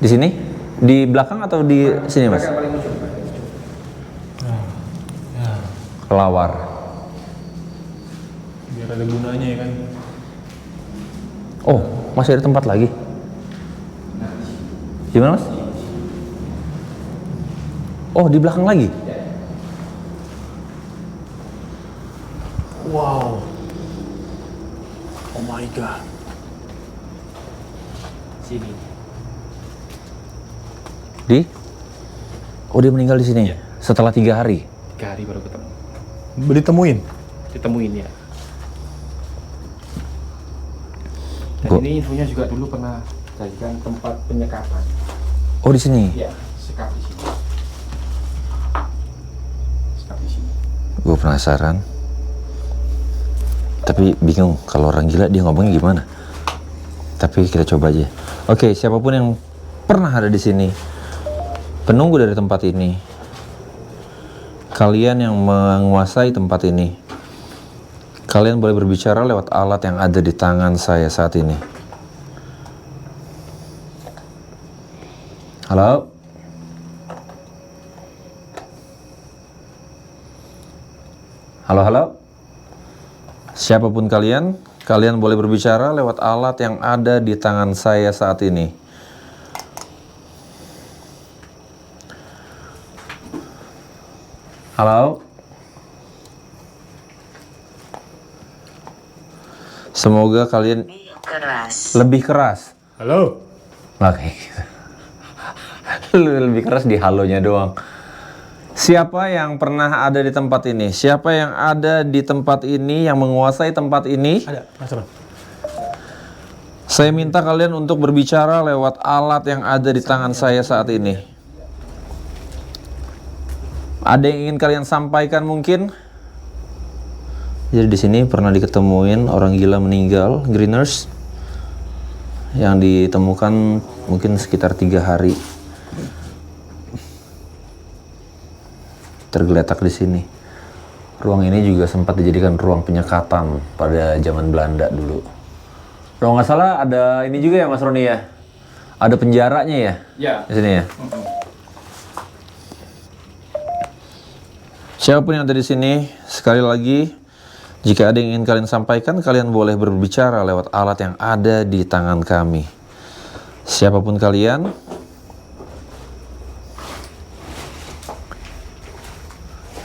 Di sini? Di belakang atau di sini, Mas? Kelawar. Biar ada gunanya ya kan. Oh, masih ada tempat lagi? Gimana, Mas? Oh, di belakang lagi? Wow. Oh my god. Sini. Oh, dia meninggal di sini setelah 3 hari. 3 hari baru ketemu. Ditemuin. Ditemuin ya. Dan Kok- ini infonya juga dulu pernah jadikan tempat penyekapan. Oh, di sini. Ya, sekap di sini. Sekap di sini. Gue penasaran. Tapi bingung kalau orang gila dia ngomongnya gimana. Tapi kita coba aja. Oke, siapapun yang pernah ada di sini, penunggu dari tempat ini, kalian yang menguasai tempat ini, kalian boleh berbicara lewat alat yang ada di tangan saya saat ini. Halo? Halo, halo? Siapapun kalian, kalian boleh berbicara lewat alat yang ada di tangan saya saat ini. Halo. Semoga kalian Keras. lebih keras. Halo. Oke. Lebih keras di halonya doang. Siapa yang pernah ada di tempat ini? Siapa yang ada di tempat ini, yang menguasai tempat ini? Ada, Mas Ron. Saya minta kalian untuk berbicara lewat alat yang ada di tangan saya saat ini. Ada yang ingin kalian sampaikan mungkin? Jadi di sini pernah diketemuin orang gila meninggal, Greeners, yang ditemukan mungkin sekitar 3 hari. Tergeletak di sini. Ruang ini juga sempat dijadikan ruang penyekatan pada zaman Belanda dulu. Kalau nggak salah ada ini juga ya Mas Roni ya? Ada penjaranya ya? Ya. Di sini ya? Siapapun yang ada di sini, sekali lagi, jika ada yang ingin kalian sampaikan, kalian boleh berbicara lewat alat yang ada di tangan kami. Siapapun kalian,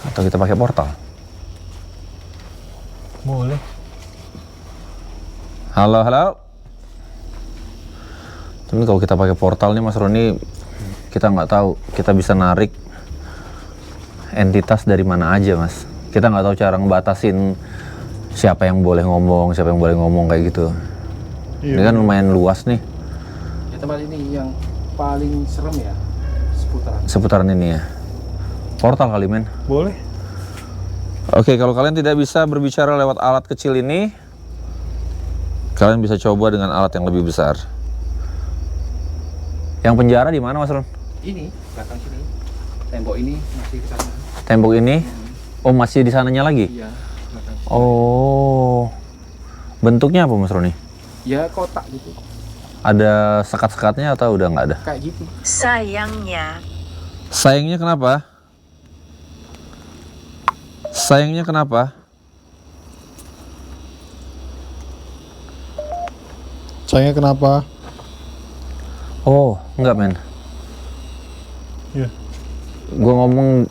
atau kita pakai portal. Boleh. Halo, halo. Tapi kalau kita pakai portal nih Mas Roni, kita nggak tahu. Kita bisa narik entitas dari mana aja Mas. Kita nggak tahu cara ngebatasin siapa yang boleh ngomong, siapa yang boleh ngomong kayak gitu. Iya. Ini kan lumayan luas nih Ya, tempat ini yang paling serem ya, seputaran. seputaran ini ya. Portal kali men. Boleh. Oke, kalau kalian tidak bisa berbicara lewat alat kecil ini, kalian bisa coba dengan alat yang lebih besar. Yang penjara di mana Mas Ron? Ini, belakang sini. Tembok ini masih ke sana. Tembok ini? Oh, masih di sananya lagi? Iya, belakang. Oh, bentuknya apa Mas Roni? Ya kotak gitu. Ada sekat-sekatnya atau udah nggak ada? Kayak gitu. Sayangnya. Sayangnya kenapa? Sayangnya kenapa? Sayangnya kenapa? Oh, enggak men. Iya. Gua ngomong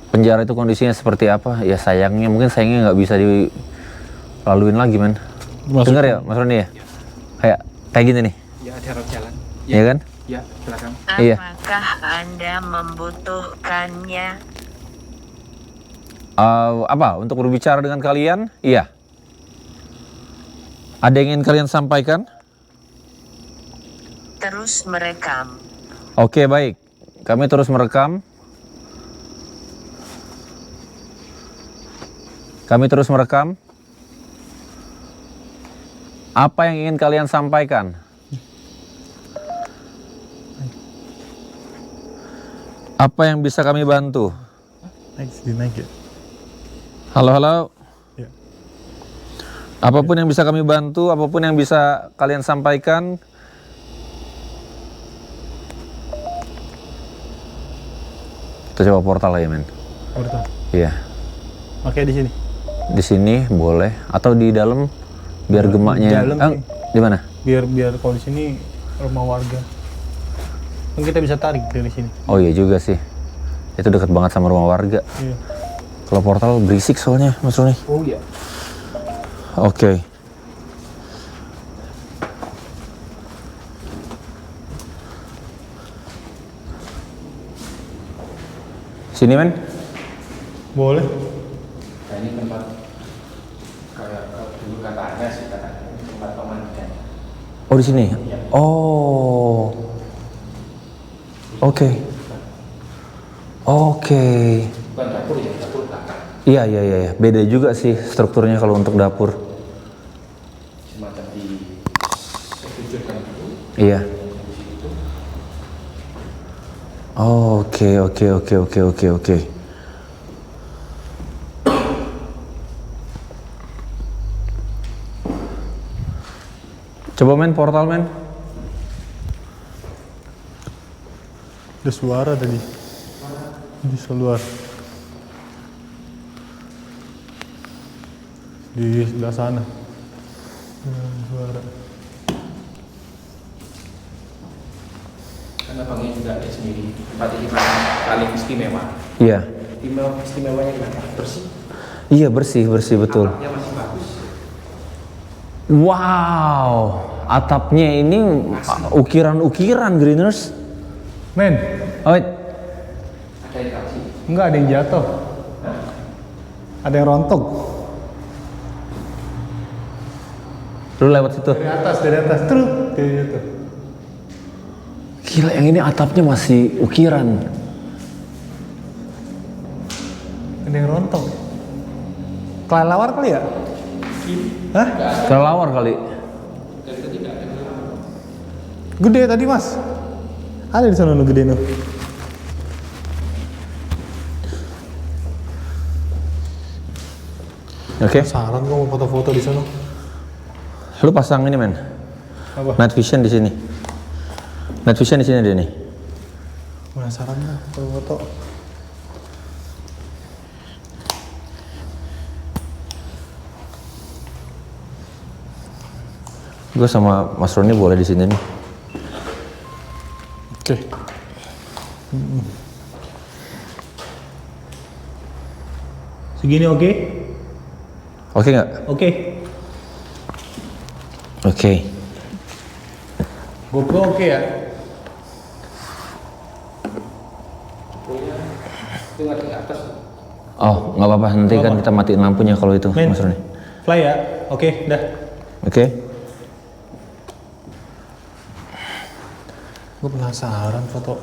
penjara itu kondisinya seperti apa? Ya sayangnya, mungkin sayangnya nggak bisa dilaluin lagi men. Dengar ya Mas Roni ya? Kayak gini nih, Ya ada orang jalan. ya kan? Ya, belakang. Iya. Apakah Anda membutuhkannya? Apa? Untuk berbicara dengan kalian? Iya. Ada yang ingin kalian sampaikan? Terus merekam. Oke, baik. Kami terus merekam. Kami terus merekam. Apa yang ingin kalian sampaikan? Apa yang bisa kami bantu? Naik ya. Halo, halo. Ya. Apapun yang bisa kami bantu, apapun yang bisa kalian sampaikan. Kita coba portal ya, men. Portal. Iya. Oke, di sini. Di sini boleh atau di dalam biar gemaknya. Dalam sih. Di mana? Biar kalau di sini rumah warga. Kan kita bisa tarik dari sini. Oh iya juga sih. Itu dekat banget sama rumah warga. Iya. Kalau portal berisik soalnya, Mas Roni. Oh iya. Oke. Sini, men. Boleh. Nah, ini tempat kayak dulu katanya sih katanya tempat pemandian. Oh, di sini. Oh. Oke. Oke. Bukan dapur ya, dapur belakang. Iya, iya, iya. Beda juga sih strukturnya kalau untuk dapur. Semacam di sejujurkan dulu. Iya. Oke. Coba men portal men. Ada suara tadi. Di keluar. Di sebelah sana. Suara. Karena bangnya juga ada sendiri. Tempat ini paling istimewa. Iya. Istimewanya kenapa? Bersih. Iya, bersih betul. Atapnya masih bagus. Wow, atapnya ini ukiran-ukiran Greeners. Men, Oh, Ada yang kasih. enggak ada yang jatuh. Ada yang rontok. lu lewat situ. Dari atas, terus dari jatuh. Gila, yang ini atapnya masih ukiran. Ada yang rontok. Kelelawar kali ya? Hah? Kelelawar kali. Gede tadi mas. Ada di sana nu gede nu. Oke. Saran gua mau foto-foto di sana. Lu pasang ini, men. Apa? Night vision di sini. Night vision di sini dia nih. Penasaran lah foto-foto. Gue sama Mas Roni boleh di sini nih. Oke. Segini oke? Oke nggak? Oke. Oke. GoPro oke ya? Dengar di atas. Oh, nggak apa-apa. Nanti kan kita matiin lampunya kalau itu, Men, Mas Roni. fly ya? Oke, dah. Oke. Gue penasaran foto.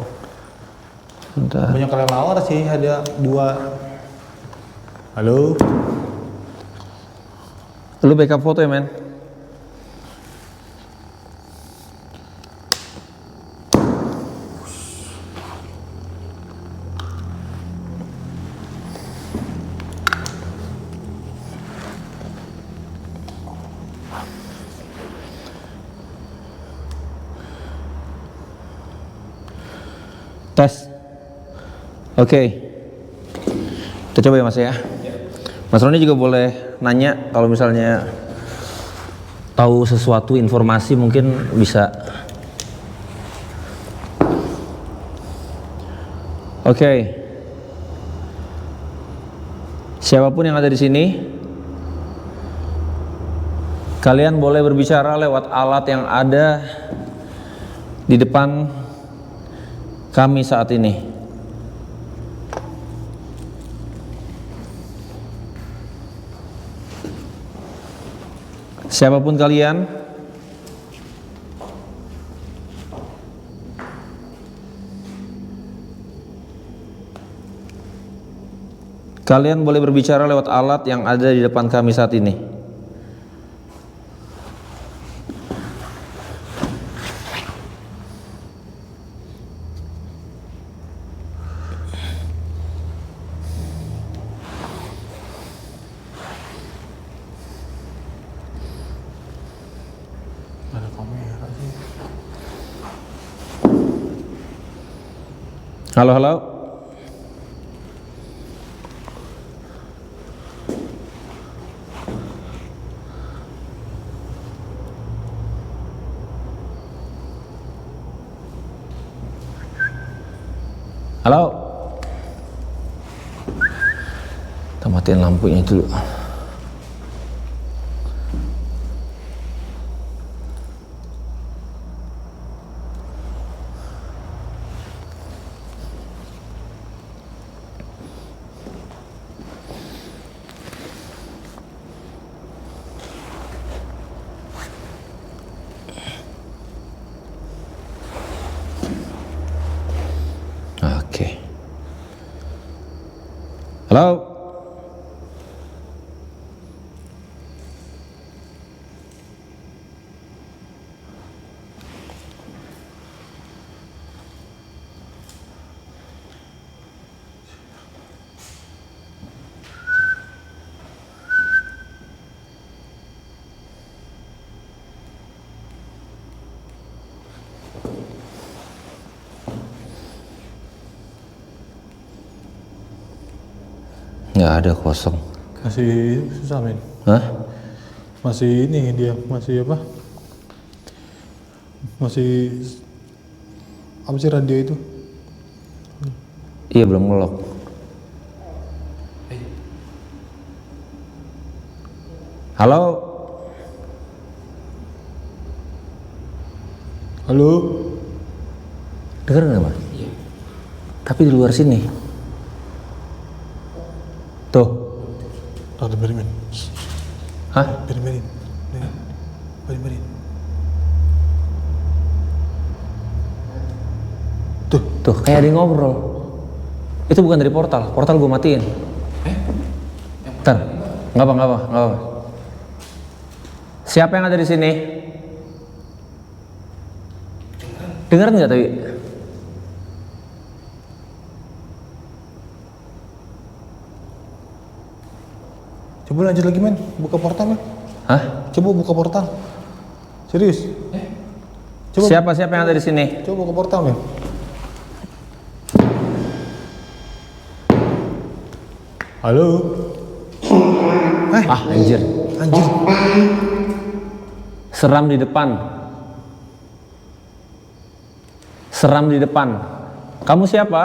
Bentar. Banyak kelelawar sih, ada 2. Halo? Lu backup foto ya, men? Tes. Oke. Kita coba ya, Mas ya. Mas Roni juga boleh nanya kalau misalnya tahu sesuatu informasi mungkin bisa. Oke. Siapapun yang ada di sini, kalian boleh berbicara lewat alat yang ada di depan kami saat ini. Siapapun kalian, kalian boleh berbicara lewat alat yang ada di depan kami saat ini. Ada kamera sih. Halo, halo. Halo. Kita matiin lampunya dulu. Oke. Halo. Nggak ada, kosong. Masih susah men. Hah? Masih ini dia, masih apa? Masih apa sih radio itu? Iya, belum ngelok. Halo? Halo? Dengar nggak, Pak? Iya. Tapi di luar sini. Tuh. Oh, dengerin. Hah? Dengerin. Tuh, kayak ada yang ngobrol. Itu bukan dari portal. Portal gue matiin. Ntar. Nggak apa. Siapa yang ada di sini? Dengeran nggak tapi? Coba lanjut lagi, men. Buka portal, men. Hah? Coba buka portal. Serius? Coba Siapa yang ada di sini? coba buka portal, men. Halo? Ah, anjir. Anjir. Seram di depan. Seram di depan. Kamu siapa?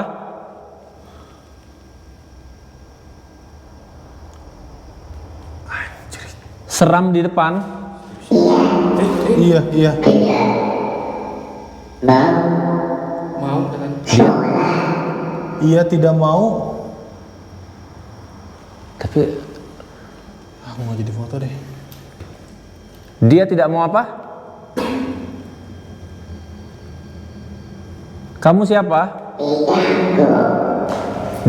Seram di depan. Iya. Mau dengan Iya, tidak mau. Tapi Aku mau jadi foto deh. dia tidak mau apa? Kamu siapa?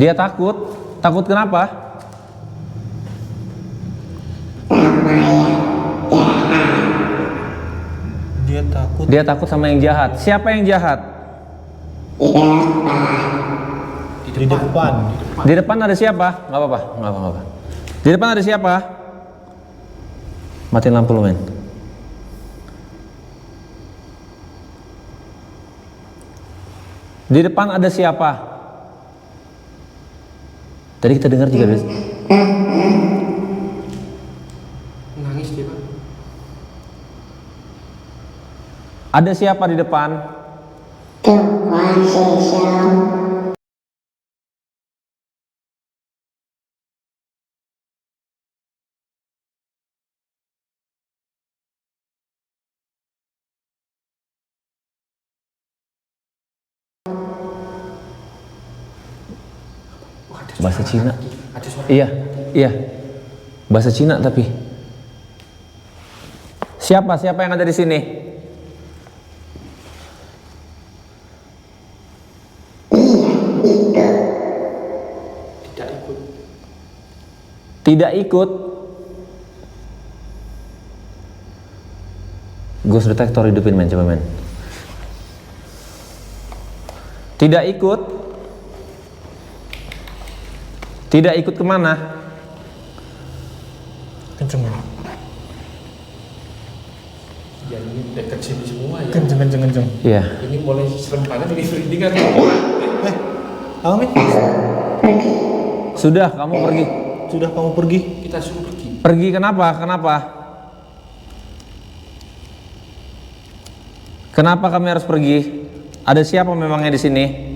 Dia takut. Takut kenapa? Dia takut. Dia takut sama yang jahat. Siapa yang jahat? Di depan. Di depan ada siapa? Nggak apa-apa. Di depan ada siapa? Matiin lampu lu, men. Di depan ada siapa? Tadi kita dengar juga nangis dia, Pak. ada siapa di depan? Bahasa Cina. Ada suara. Iya. Bahasa Cina tapi. Siapa yang ada di sini? Tidak ikut. Ghost detector hidupin, men, coba, men. Tidak ikut. Tidak ikut kemana? Kenceng, men. Ya ini dekat sini semua ya. Kenceng. Iya. Ini mulai serem banget ini merinding kan. Apa, men? Sudah, kamu pergi. Sudah kamu pergi. Kita suruh pergi. Pergi kenapa? Kenapa kami harus pergi? Ada siapa memangnya di sini?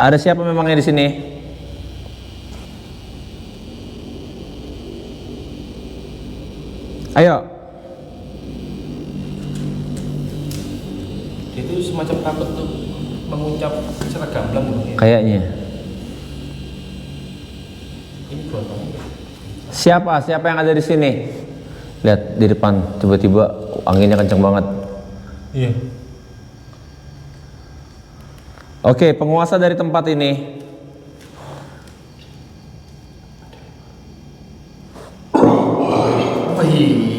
Ada siapa memangnya di sini? Ayo. Dia itu semacam takut tuh mengucap secara gamblang gitu ya. Kayaknya. Ini gelombang. Siapa yang ada di sini? Lihat di depan, tiba-tiba anginnya kencang banget. Iya. Oke, penguasa dari tempat ini.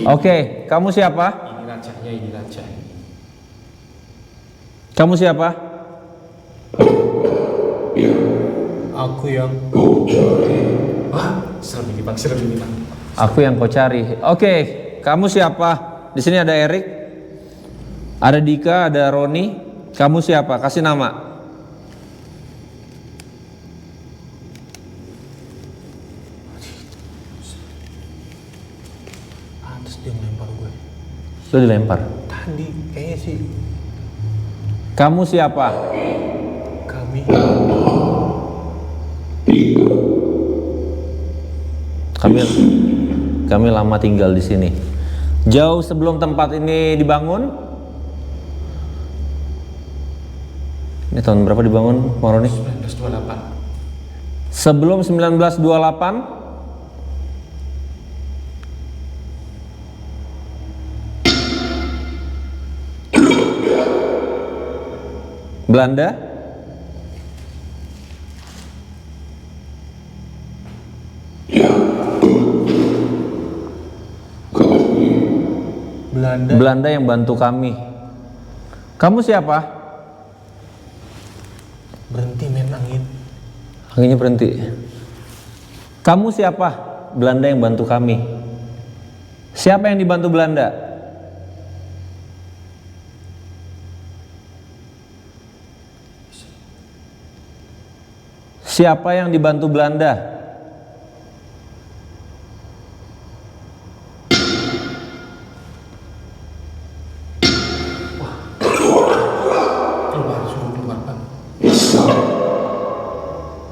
Oke, kamu siapa? Ini rajanya, ini raja. Kamu siapa? Aku yang Wah, serem ini Bang, serem ini Bang. Aku yang kau cari. Oke, kamu siapa? Di sini ada Erik, ada Dika, ada Roni. Kamu siapa? Kasih nama. pantes dia melempar gue. Lu dilempar. Tadi kayaknya sih Kamu siapa? kami Kami lama tinggal di sini. Jauh sebelum tempat ini dibangun. Ini tahun berapa dibangun, Bang Roni? 1928. Sebelum 1928. Belanda. Belanda yang bantu kami. Kamu siapa? Berhenti men angin. Anginnya berhenti. Kamu siapa? Belanda yang bantu kami. Siapa yang dibantu Belanda? Siapa yang dibantu Belanda?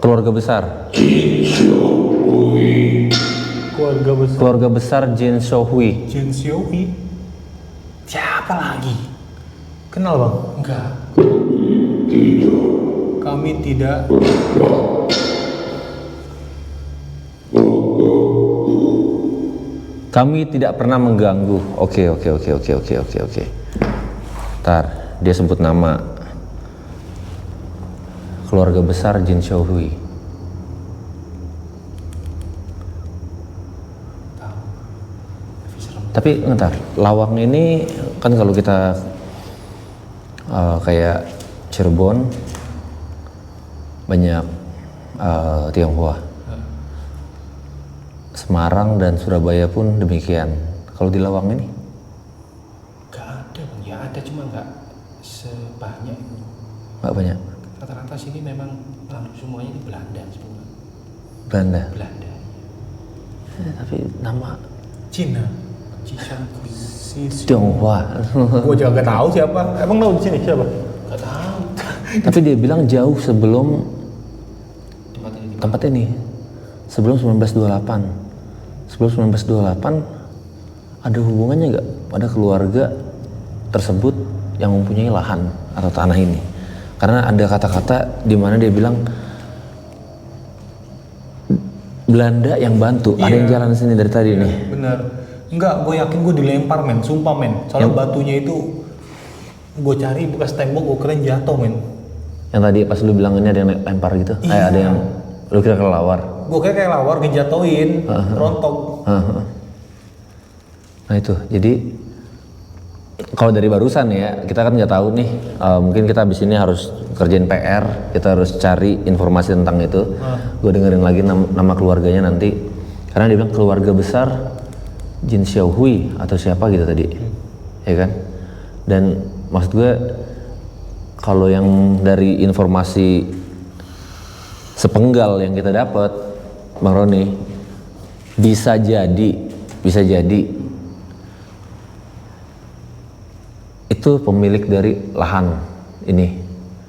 Keluarga besar. Keluarga besar Jin Shohui. Jin Xiaohui. Siapa lagi? Kenal bang? Enggak. Kami tidak. Kami tidak pernah mengganggu. Oke. Ntar, dia sebut nama. Keluarga besar Jin Shohui. Tapi ntar, Lawang ini kan kalau kita kayak Cirebon banyak Tionghoa. Semarang dan Surabaya pun demikian. Kalau di Lawang ini? Enggak ada bang, ya ada cuma enggak sebanyak itu. Nggak banyak. Rata-rata sini memang semuanya ini Belanda semua. Belanda. Belanda. Tapi nama Cina. Tionghoa. Gue juga gak tahu siapa. Emang tahu di sini siapa? Enggak tahu. Tapi dia bilang jauh sebelum tempat ini. Sebelum 1928. Sebelum 1928 ada hubungannya nggak? Ada keluarga tersebut yang mempunyai lahan atau tanah ini. Karena ada kata-kata di mana dia bilang Belanda yang bantu. Ada yang jalan sini dari tadi nih. Bener. Enggak, gue yakin gue dilempar men, sumpah men. Soalnya batunya itu gue cari bekas tembok, gue keren jatuh men. Yang tadi pas lu bilang ini ada yang lempar gitu. Iya. Ada yang lu kira kelawar. Gue kayak lawar ngejatoin, rontok. Nah itu, jadi kalau dari barusan ya, kita kan nggak tahu nih. Mungkin kita abis ini harus kerjain PR, kita harus cari informasi tentang itu. Gue dengerin lagi nama keluarganya nanti. Karena dia bilang keluarga besar Jin Xiaohui atau siapa gitu tadi, ya kan? Dan maksud gue kalau yang dari informasi sepenggal yang kita dapat, Bang Roni, bisa jadi itu pemilik dari lahan ini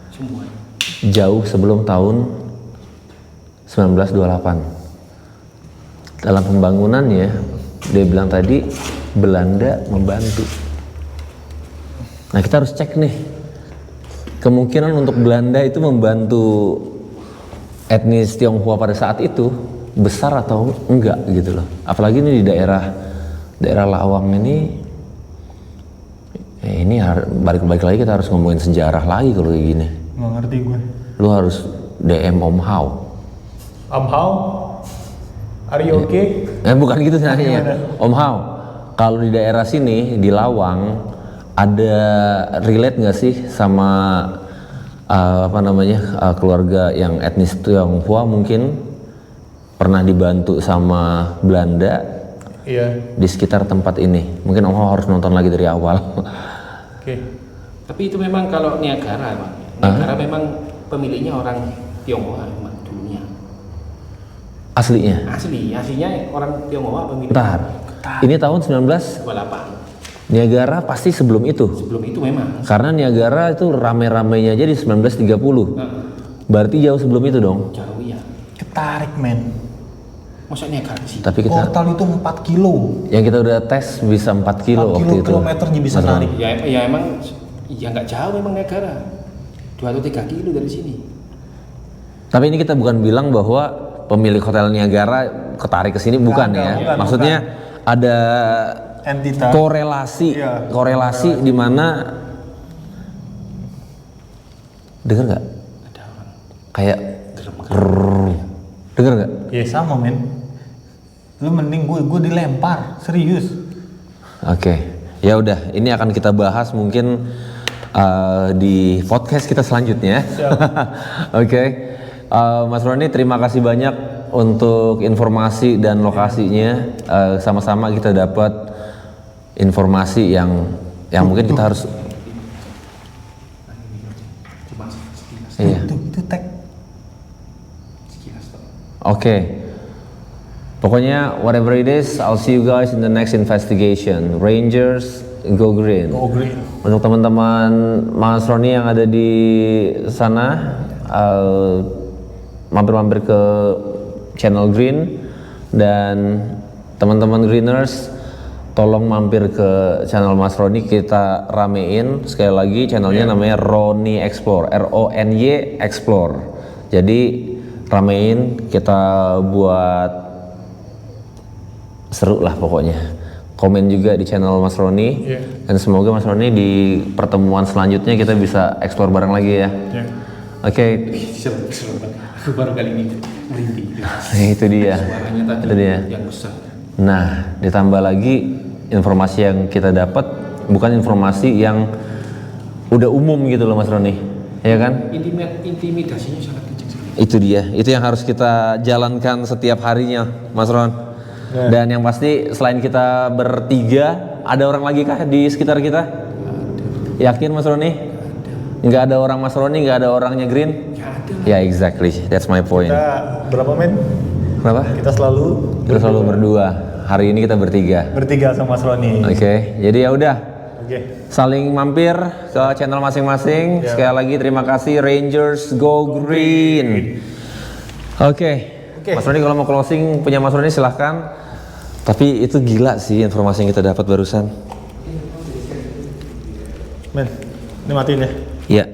Semua. jauh sebelum tahun 1928. Dalam pembangunannya, dia bilang tadi Belanda membantu. Nah kita harus cek nih, kemungkinan untuk Belanda itu membantu etnis Tionghoa pada saat itu besar atau enggak gitu loh. Apalagi ini di daerah Lawang ini. Ini balik lagi kita harus ngomongin sejarah lagi kalau kayak gini. Nggak ngerti gue. Lu harus DM Om Hao. Om Hao? Are you okay? Bukan gitu nanya. Om Hao, kalau di daerah sini di Lawang ada relate nggak sih sama keluarga yang etnis Tionghoa mungkin pernah dibantu sama Belanda di sekitar tempat ini? Mungkin Om Hao harus nonton lagi dari awal. Oke. Tapi itu memang kalau Niagara, Bang. Niagara memang pemiliknya orang Tionghoa memang dulunya. Aslinya? Aslinya orang Tionghoa pemilik. Bentar. Ini tahun 28. Niagara pasti sebelum itu. Sebelum itu memang. Karena Niagara itu rame-ramenya aja di 1930. Berarti jauh sebelum itu dong. Jauh ya. Ketarik men. Masa Niagara di sini? Tapi kita Portal itu 4 kilo. yang kita udah tes bisa 4 kilo 4 waktu itu. kilometernya bisa Mas Roni. narik. Ya emang ya nggak jauh emang Niagara. 2 atau 3 kilo dari sini. Tapi ini kita bukan bilang bahwa pemilik hotel Niagara ketarik ke sini, bukan Enggak, ya. bukan, Maksudnya ada Entitas. korelasi, Iya, korelasi di mana denger nggak? Ada orang Kayak denger nggak? Ya sama men. Lu mending gue dilempar, serius. Oke, ya udah. Ini akan kita bahas mungkin di podcast kita selanjutnya. Oke, Mas Roni, terima kasih banyak untuk informasi dan lokasinya. Sama-sama kita dapat informasi yang mungkin kita harus. cuma sekilas. Iya. Itu tag. Sekilas Pak. Oke. Pokoknya whatever it is, I'll see you guys in the next investigation. Rangers, go green. Go green. Untuk teman-teman Mas Roni yang ada di sana, mampir-mampir ke channel Green, dan teman-teman Greeners tolong mampir ke channel Mas Roni, kita ramein sekali lagi channelnya. Namanya Roni Explore, RONY Explore. Jadi ramein, kita buat seru lah pokoknya. Komen juga di channel Mas Roni, dan semoga Mas Roni di pertemuan selanjutnya kita bisa explore bareng lagi ya. Oke. Seru banget. Aku baru kali ini merinding. Itu dia. Suaranya tadi Itu dia. yang besar. Nah, ditambah lagi informasi yang kita dapat bukan informasi yang udah umum gitu loh Mas Roni, ya kan? Intimidasinya sangat kecil sekali. Itu dia, itu yang harus kita jalankan setiap harinya, Mas Ron. Dan yang pasti selain kita bertiga, ada orang lagi kah di sekitar kita? Yakin Mas Roni? Nggak ada orang Mas Roni, nggak ada orangnya Green? Ya, exactly, that's my point. Kita berapa men? Kenapa? Kita Selalu berdua. Hari ini kita bertiga. bertiga sama Mas Roni. Oke, jadi ya udah. Oke. Saling mampir ke channel masing-masing. Sekali lagi terima kasih, Rangers Go Green. Oke. Mas Roni kalau mau closing punya Mas Roni silahkan. Tapi itu gila sih informasi yang kita dapat barusan. Men, ini matiin ya. Iya.